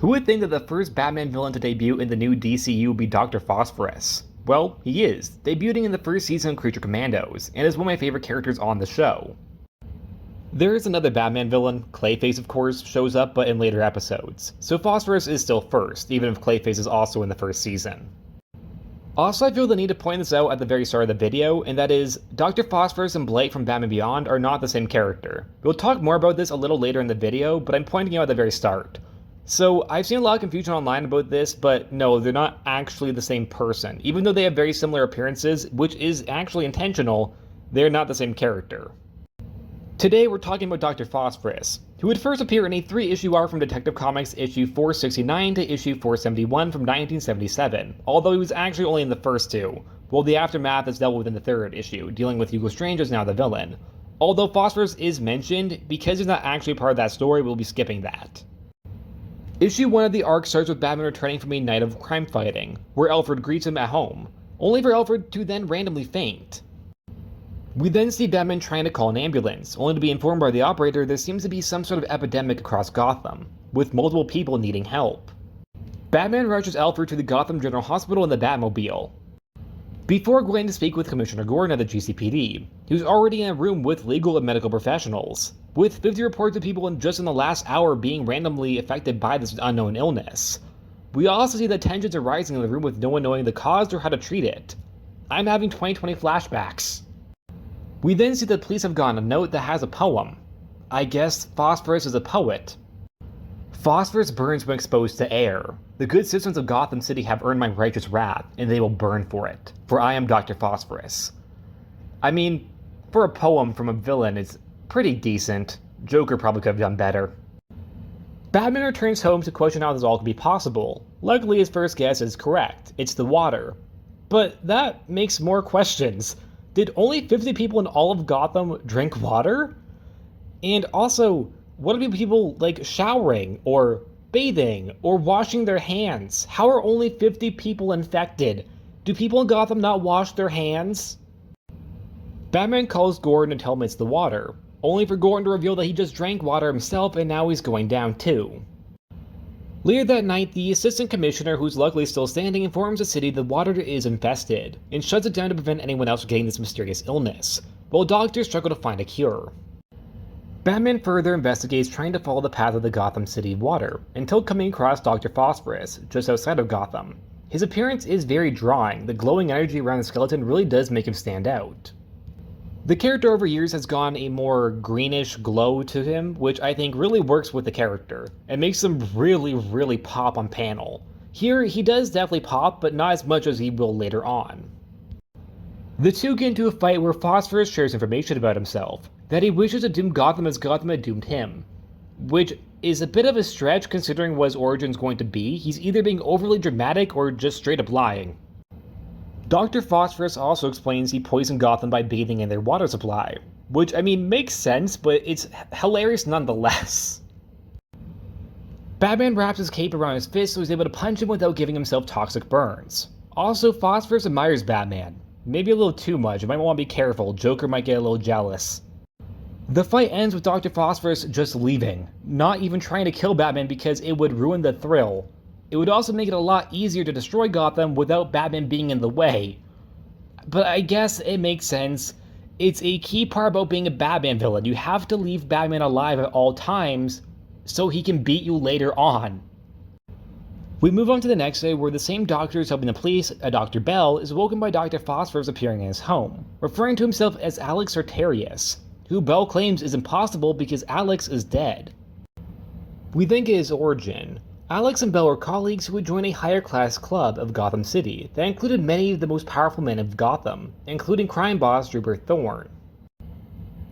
Who would think that the first Batman villain to debut in the new DCU would be Dr. Phosphorus? Well, he is, debuting in the first season of Creature Commandos, and is one of my favorite characters on the show. There is another Batman villain, Clayface of course, shows up but in later episodes, so Phosphorus is still first, even if Clayface is also in the first season. Also, I feel the need to point this out at the very start of the video, and that is, Dr. Phosphorus and Blight from Batman Beyond are not the same character. We'll talk more about this a little later in the video, but I'm pointing it out at the very start. So, I've seen a lot of confusion online about this, but no, they're not actually the same person. Even though they have very similar appearances, which is actually intentional, they're not the same character. Today we're talking about Dr. Phosphorus, who would first appear in a 3-issue arc from Detective Comics issue 469 to issue 471 from 1977, although he was actually only in the first two, while the aftermath is dealt with in the third issue, dealing with Hugo Strange as now the villain. Although Phosphorus is mentioned, because he's not actually part of that story, we'll be skipping that. Issue 1 of the arc starts with Batman returning from a night of crime fighting, where Alfred greets him at home, only for Alfred to then randomly faint. We then see Batman trying to call an ambulance, only to be informed by the operator there seems to be some sort of epidemic across Gotham, with multiple people needing help. Batman rushes Alfred to the Gotham General Hospital in the Batmobile. Before going to speak with Commissioner Gordon at the GCPD, he was already in a room with legal and medical professionals, with 50 reports of people just in the last hour being randomly affected by this unknown illness. We also see that tensions are rising in the room with no one knowing the cause or how to treat it. I'm having 2020 flashbacks. We then see that the police have gotten a note that has a poem. I guess Phosphorus is a poet. Phosphorus burns when exposed to air. The good citizens of Gotham City have earned my righteous wrath, and they will burn for it, for I am Dr. Phosphorus. I mean, for a poem from a villain, it's pretty decent. Joker probably could have done better. Batman returns home to question how this all could be possible. Luckily, his first guess is correct. It's the water. But that makes more questions. Did only 50 people in all of Gotham drink water? And also, what about people like showering, or bathing, or washing their hands? How are only 50 people infected? Do people in Gotham not wash their hands? Batman calls Gordon to tell him it's the water, only for Gordon to reveal that he just drank water himself and now he's going down too. Later that night, the assistant commissioner, who's luckily still standing, informs the city the water is infested, and shuts it down to prevent anyone else from getting this mysterious illness, while doctors struggle to find a cure. Batman further investigates, trying to follow the path of the Gotham City water, until coming across Dr. Phosphorus, just outside of Gotham. His appearance is very drawing, the glowing energy around the skeleton really does make him stand out. The character over years has gone a more greenish glow to him, which I think really works with the character, and makes him really pop on panel. Here, he does definitely pop, but not as much as he will later on. The two get into a fight where Phosphorus shares information about himself, that he wishes to doom Gotham as Gotham had doomed him. Which is a bit of a stretch considering what his origin's going to be. He's either being overly dramatic or just straight up lying. Dr. Phosphorus also explains he poisoned Gotham by bathing in their water supply, which, I mean, makes sense, but it's hilarious nonetheless. Batman wraps his cape around his fist so he's able to punch him without giving himself toxic burns. Also, Phosphorus admires Batman. Maybe a little too much, you might want to be careful, Joker might get a little jealous. The fight ends with Dr. Phosphorus just leaving, not even trying to kill Batman because it would ruin the thrill. It would also make it a lot easier to destroy Gotham without Batman being in the way. But I guess it makes sense. It's a key part about being a Batman villain. You have to leave Batman alive at all times so he can beat you later on. We move on to the next day where the same doctor is helping the police, Dr. Bell, is woken by Dr. Phosphorus appearing in his home, referring to himself as Alex Arterius, who Bell claims is impossible because Alex is dead. We then get his origin. Alex and Bell are colleagues who would join a higher class club of Gotham City that included many of the most powerful men of Gotham, including crime boss Rupert Thorne.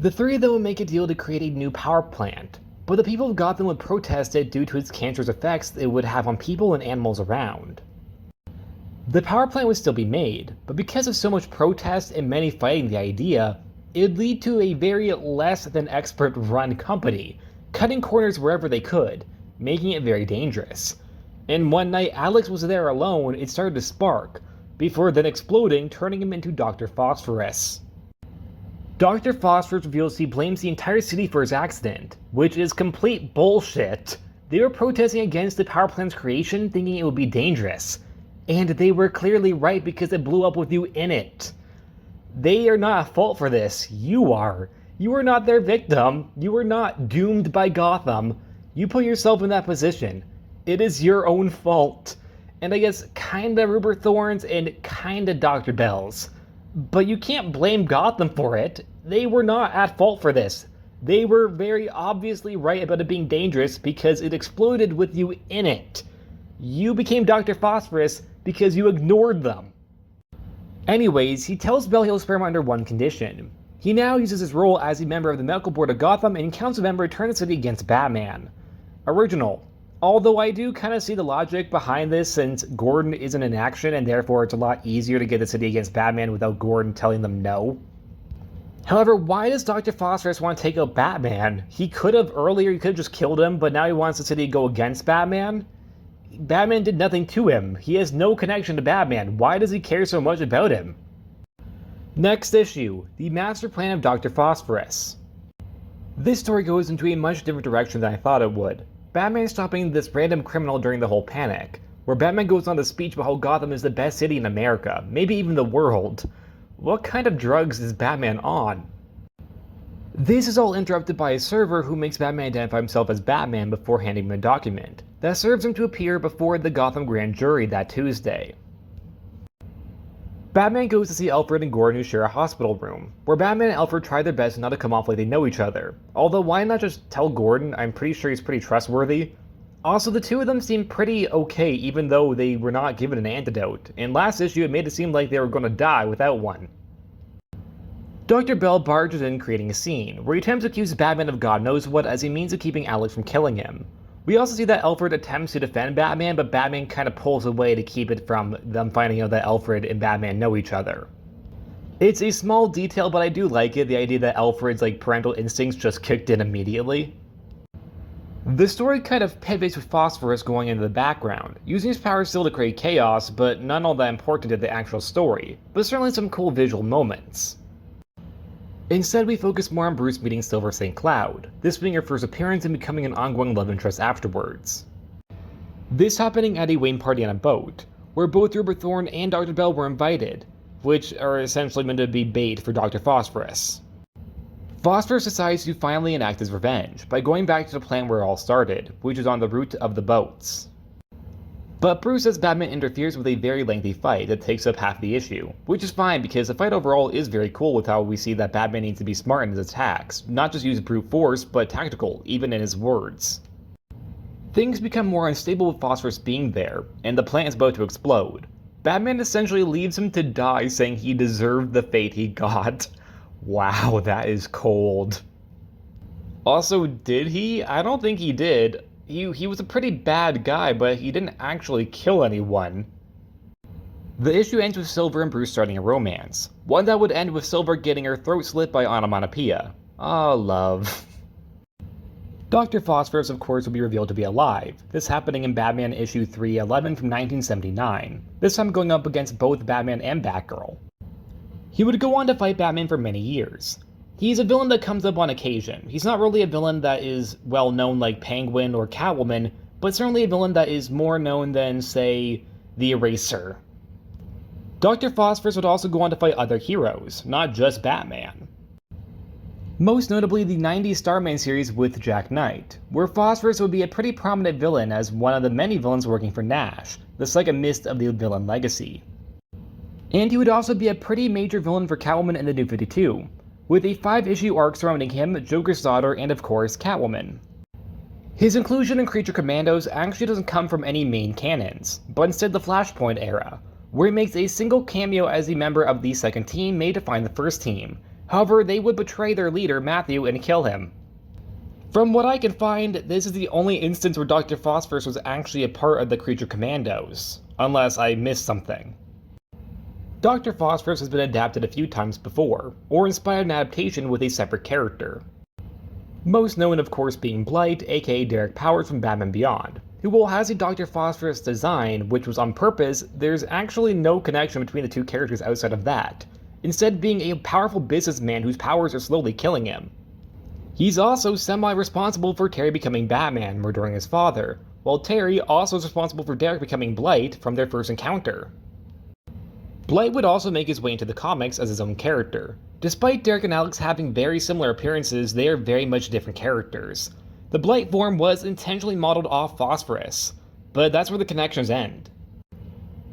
The three of them would make a deal to create a new power plant, but the people of Gotham would protest it due to its cancerous effects it would have on people and animals around. The power plant would still be made, but because of so much protest and many fighting the idea, it would lead to a very less than expert run company, cutting corners wherever they could, making it very dangerous. And one night Alex was there alone, it started to spark, before then exploding, turning him into Dr. Phosphorus. Dr. Phosphorus reveals he blames the entire city for his accident, which is complete bullshit. They were protesting against the power plant's creation, thinking it would be dangerous. And they were clearly right because it blew up with you in it. They are not at fault for this. You are. You are not their victim. You are not doomed by Gotham. You put yourself in that position. It is your own fault. And I guess kinda Rupert Thorne's and kinda Dr. Bell's. But you can't blame Gotham for it. They were not at fault for this. They were very obviously right about it being dangerous because it exploded with you in it. You became Dr. Phosphorus because you ignored them. Anyways, he tells Bell he'll spare him under one condition. He now uses his role as a member of the medical board of Gotham and council member to turn the city against Batman. Original. Although I do kind of see the logic behind this since Gordon isn't in action and therefore it's a lot easier to get the city against Batman without Gordon telling them no. However, why does Dr. Phosphorus want to take out Batman? He could have just killed him, but now he wants the city to go against Batman? Batman did nothing to him. He has no connection to Batman. Why does he care so much about him? Next issue, the master plan of Dr. Phosphorus. This story goes into a much different direction than I thought it would. Batman stopping this random criminal during the whole panic, where Batman goes on to speech about how Gotham is the best city in America, maybe even the world. What kind of drugs is Batman on? This is all interrupted by a server who makes Batman identify himself as Batman before handing him a document that serves him to appear before the Gotham grand jury that Tuesday. Batman goes to see Alfred and Gordon, who share a hospital room, where Batman and Alfred try their best not to come off like they know each other. Although why not just tell Gordon? I'm pretty sure he's pretty trustworthy. Also, the two of them seem pretty okay even though they were not given an antidote. In last issue it made it seem like they were going to die without one. Dr. Bell barges in, creating a scene, where he attempts to accuse Batman of God knows what as a means of keeping Alex from killing him. We also see that Alfred attempts to defend Batman, but Batman kind of pulls away to keep it from them finding out that Alfred and Batman know each other. It's a small detail, but I do like it, the idea that Alfred's parental instincts just kicked in immediately. The story kind of pivots with Phosphorus going into the background, using his powers still to create chaos, but not all that important to the actual story, but certainly some cool visual moments. Instead, we focus more on Bruce meeting Silver St. Cloud, this being her first appearance and becoming an ongoing love interest afterwards. This happening at a Wayne party on a boat, where both Rupert Thorne and Dr. Bell were invited, which are essentially meant to be bait for Dr. Phosphorus. Phosphorus decides to finally enact his revenge by going back to the plant where it all started, which is on the route of the boats. But Bruce says Batman interferes with a very lengthy fight that takes up half the issue, which is fine because the fight overall is very cool with how we see that Batman needs to be smart in his attacks, not just use brute force, but tactical, even in his words. Things become more unstable with Phosphorus being there, and the plant is about to explode. Batman essentially leaves him to die, saying he deserved the fate he got. Wow, that is cold. Also, did he? I don't think he did. He was a pretty bad guy, but he didn't actually kill anyone. The issue ends with Silver and Bruce starting a romance, one that would end with Silver getting her throat slit by onomatopoeia. Ah, love. Dr. Phosphorus, of course, will be revealed to be alive, this happening in Batman issue 311 from 1979, this time going up against both Batman and Batgirl. He would go on to fight Batman for many years. He's a villain that comes up on occasion. He's not really a villain that is well known like Penguin or Catwoman, but certainly a villain that is more known than, say, the Eraser. Dr. Phosphorus would also go on to fight other heroes, not just Batman. Most notably the 90s Starman series with Jack Knight, where Phosphorus would be a pretty prominent villain as one of the many villains working for Nash, the second mist of the villain legacy. And he would also be a pretty major villain for Catwoman in the New 52, with a 5-issue arc surrounding him, Joker's daughter, and of course, Catwoman. His inclusion in Creature Commandos actually doesn't come from any main canons, but instead the Flashpoint era, where he makes a single cameo as a member of the second team made to find the first team. However, they would betray their leader, Matthew, and kill him. From what I can find, this is the only instance where Dr. Phosphorus was actually a part of the Creature Commandos, unless I missed something. Dr. Phosphorus has been adapted a few times before, or inspired an adaptation with a separate character. Most known of course being Blight, aka Derek Powers from Batman Beyond, who while has a Dr. Phosphorus design which was on purpose, there's actually no connection between the two characters outside of that, instead being a powerful businessman whose powers are slowly killing him. He's also semi-responsible for Terry becoming Batman, murdering his father, while Terry also is responsible for Derek becoming Blight from their first encounter. Blight would also make his way into the comics as his own character. Despite Derek and Alex having very similar appearances, they are very much different characters. The Blight form was intentionally modeled off Phosphorus, but that's where the connections end.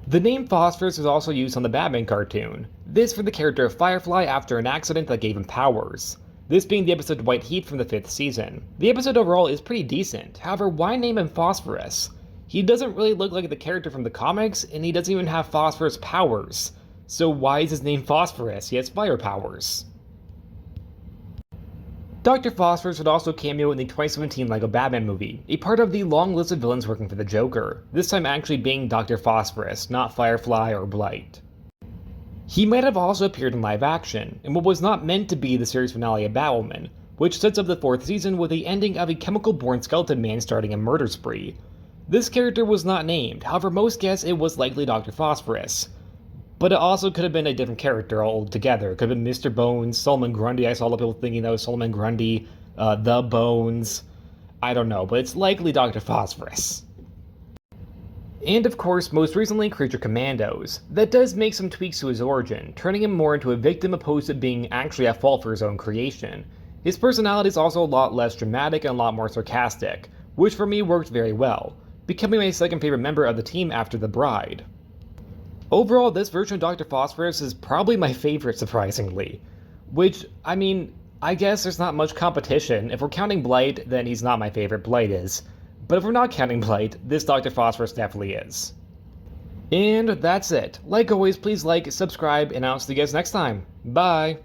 The name Phosphorus is also used on the Batman cartoon, this for the character of Firefly after an accident that gave him powers. This being the episode White Heat from the 5th season. The episode overall is pretty decent, however why name him Phosphorus? He doesn't really look like the character from the comics, and he doesn't even have Phosphorus powers. So why is his name Phosphorus? He has fire powers. Dr. Phosphorus would also cameo in the 2017 LEGO Batman movie, a part of the long list of villains working for the Joker, this time actually being Dr. Phosphorus, not Firefly or Blight. He might have also appeared in live action, in what was not meant to be the series finale of Batwoman, which sets up the 4th season with the ending of a chemical-born skeleton man starting a murder spree. This character was not named, however most guess it was likely Dr. Phosphorus. But it also could have been a different character altogether. It could have been Mr. Bones, Solomon Grundy. I saw a lot of people thinking that was Solomon Grundy, The Bones. I don't know, but it's likely Dr. Phosphorus. And of course, most recently, Creature Commandos. That does make some tweaks to his origin, turning him more into a victim opposed to being actually at fault for his own creation. His personality is also a lot less dramatic and a lot more sarcastic, which for me worked very well, becoming my second favorite member of the team after the Bride. Overall, this version of Dr. Phosphorus is probably my favorite, surprisingly. Which, I mean, I guess there's not much competition. If we're counting Blight, then he's not my favorite, Blight is. But if we're not counting Blight, this Dr. Phosphorus definitely is. And that's it. Like always, please like, subscribe, and I'll see you guys next time. Bye!